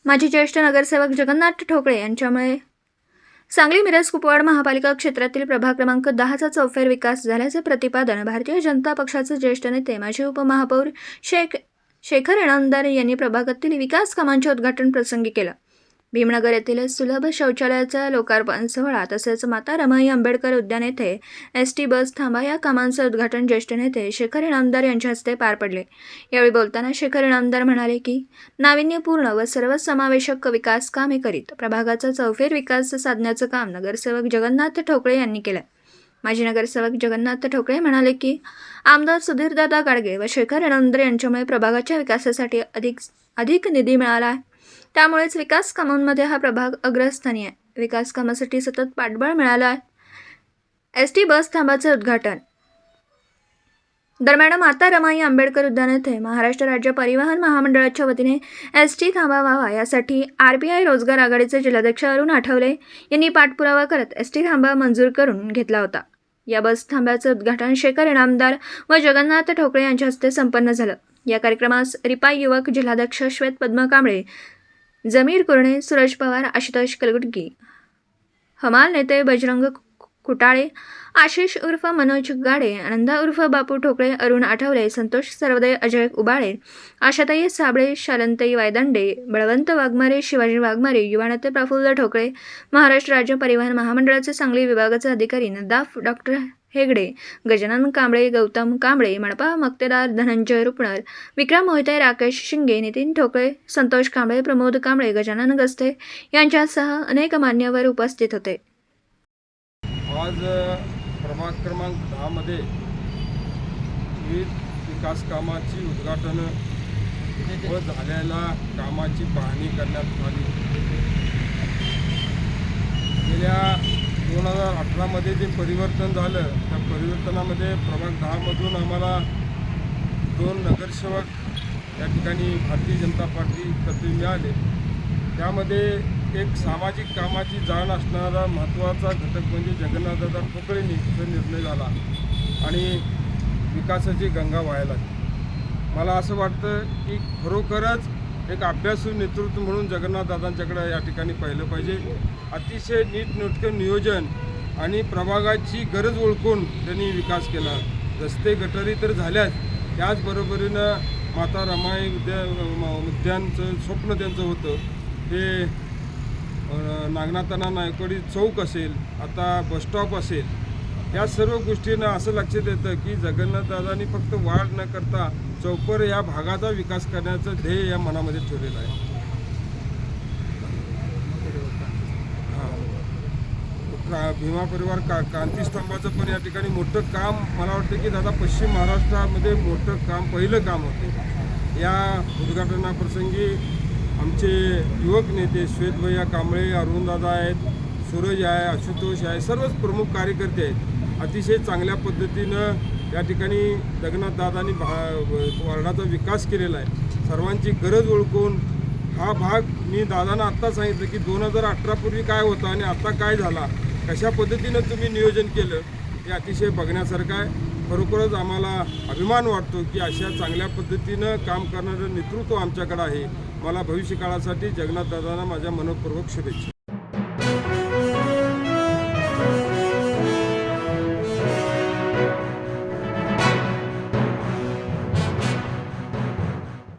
माजी ज्येष्ठ नगरसेवक जगन्नाथ ठोकळे यांच्यामुळे सांगली मिरज कुपवाड महापालिका क्षेत्रातील प्रभाग क्रमांक 10चा चौफेर विकास झाल्याचे प्रतिपादन भारतीय जनता पक्षाचे ज्येष्ठ नेते माजी उपमहापौर शेखर इनामदार यांनी प्रभागातील विकास कामांचे उद्घाटन प्रसंगी केलं। भीमनगर येथील सुलभ शौचालयाचा लोकार्पण सोहळा तसेच माता रमाई आंबेडकर उद्यान येथे एसटी बस थांबा या कामांचे उद्घाटन ज्येष्ठ नेते शेखर इनामदार यांच्या हस्ते पार पडले। यावेळी बोलताना शेखर इनामदार म्हणाले की नाविन्यपूर्ण व सर्वसमावेशक विकास कामे करीत प्रभागाचा चौफेर विकास साधण्याचे काम नगरसेवक जगन्नाथ ठोकळे यांनी केले। माजी नगरसेवक जगन्नाथ ठोकळे म्हणाले की आमदार सुधीरदादा गाडगे व शेखर इनामदार यांच्यामुळे प्रभागाच्या विकासासाठी अधिक निधी मिळाला आहे। त्यामुळेच विकास कामांमध्ये हा प्रभाग अग्रस्थानी आहे। विकास कामासाठी सतत पाठबळ मिळालं आहे। एसटी बस थांबाचे उद्घाटन दरम्यान माता रमाई आंबेडकर उद्यान येथे महाराष्ट्र राज्य परिवहन महामंडळाच्या वतीने एसटी थांबा व्हावा यासाठी RPI रोजगार आघाडीचे जिल्हाध्यक्ष अरुण आठवले यांनी पाठपुरावा करत एसटी थांबा मंजूर करून घेतला होता। या बस थांब्याचे उद्घाटन शेखर इनामदार व जगन्नाथ ठोकळे यांच्या हस्ते संपन्न झालं। या कार्यक्रमास रिपाई युवक जिल्हाध्यक्ष श्वेत पद्म कांबळे, जमीर कुरणे, सूरज पवार, आशुतोष कलगुटगी, हमाल नेते बजरंग खुटाळे, आशिष उर्फ मनोज गाडे, आनंदा उर्फ बापू ठोकळे, अरुण आठवले, संतोष सरवदे, अजय उबाळे, आशाताई साबळे, शालंताई वायदंडे, बळवंत वाघमारे, शिवाजी वाघमारे, युवा नेते प्रफुल्ल ठोकळे, महाराष्ट्र राज्य परिवहन महामंडळाचे सांगली विभागाचे अधिकारी नदाफ डॉक्टर हेगडे, गजानन कांबळे, गौतम कांबळे, मनपा मक्तेदार धनंजय रुपणर, विक्रम मोहिते, राकेश शिंगे, नितीन ठोकळे, संतोष कांबळे, प्रमोद कांबळे, गजानन गस्ते यांच्यासह अनेक मान्यवर उपस्थित होते। आज प्रभाग क्रमांक 10 मध्ये विविध विकास कामाची उद्घाटन व झालेल्या कामाची पाहणी करण्यात आली। गेल्या 2018 मध्ये जे परिवर्तन झालं त्या परिवर्तनामध्ये प्रभाग 10 मधून आम्हाला 2 नगरसेवक या ठिकाणी भारतीय जनता पार्टीतर्फे मिळाले। त्यामध्ये एक सामाजिक कामाची जाण असणारा महत्त्वाचा घटक म्हणजे जगन्नाथदादा ठोकळेंचा निर्णय झाला आणि विकासाची गंगा वाहायला लागली। मला असं वाटतं की खरोखरच एक अभ्यासू नेतृत्व म्हणून जगन्नाथदादांच्याकडे या ठिकाणी पाहिलं पाहिजे। अतिशय नीटनेटकं नियोजन आणि प्रभागाची गरज ओळखून त्यांनी विकास केला। रस्ते गटारी तर झाल्याच, त्याचबरोबरीनं माता रमाई उद्यानचं स्वप्न त्यांचं होतं हे नागनाथांना नायकवाडी चौक असेल, आता बसस्टॉप असेल, या सर्व गोष्टींना असं लक्षात येतं की जगन्नाथदादांनी फक्त वाढ न करता चौपर या भागाचा विकास करण्याचं ध्येय या मनामध्ये ठेवलेलं आहे। भीमा परिवार क्रांतीस्तंभाचं पण या ठिकाणी मोठं काम मला वाटतं की दादा पश्चिम महाराष्ट्रामध्ये मोठं काम पहिलं काम होतं। या उद्घाटनाप्रसंगी आमचे युवक नेते श्वेतभैया कांबळे, अरुणदादा आहेत, सूरज आहे, आशुतोष आहे, सर्वच प्रमुख कार्यकर्ते आहेत। अतिशय चांगल्या पद्धतीनं या ठिकाणी जगन्नाथदादांनी वार्डाचा विकास केलेला आहे। सर्वांची गरज ओळखून हा भाग मी दादांना आत्ता सांगितलं की 2018 पूर्वी काय होतं आणि आता काय झाला, कशा पद्धतीनं तुम्ही नियोजन केलं हे अतिशय बघण्यासारखं आहे। खरोखरच आम्हाला अभिमान वाटतो की अशा चांगल्या पद्धतीनं काम करणारं नेतृत्व आमच्याकडे आहे। मला भविष्यकाळासाठी जगन्नाथदादांना माझ्या मनपूर्वक शुभेच्छा।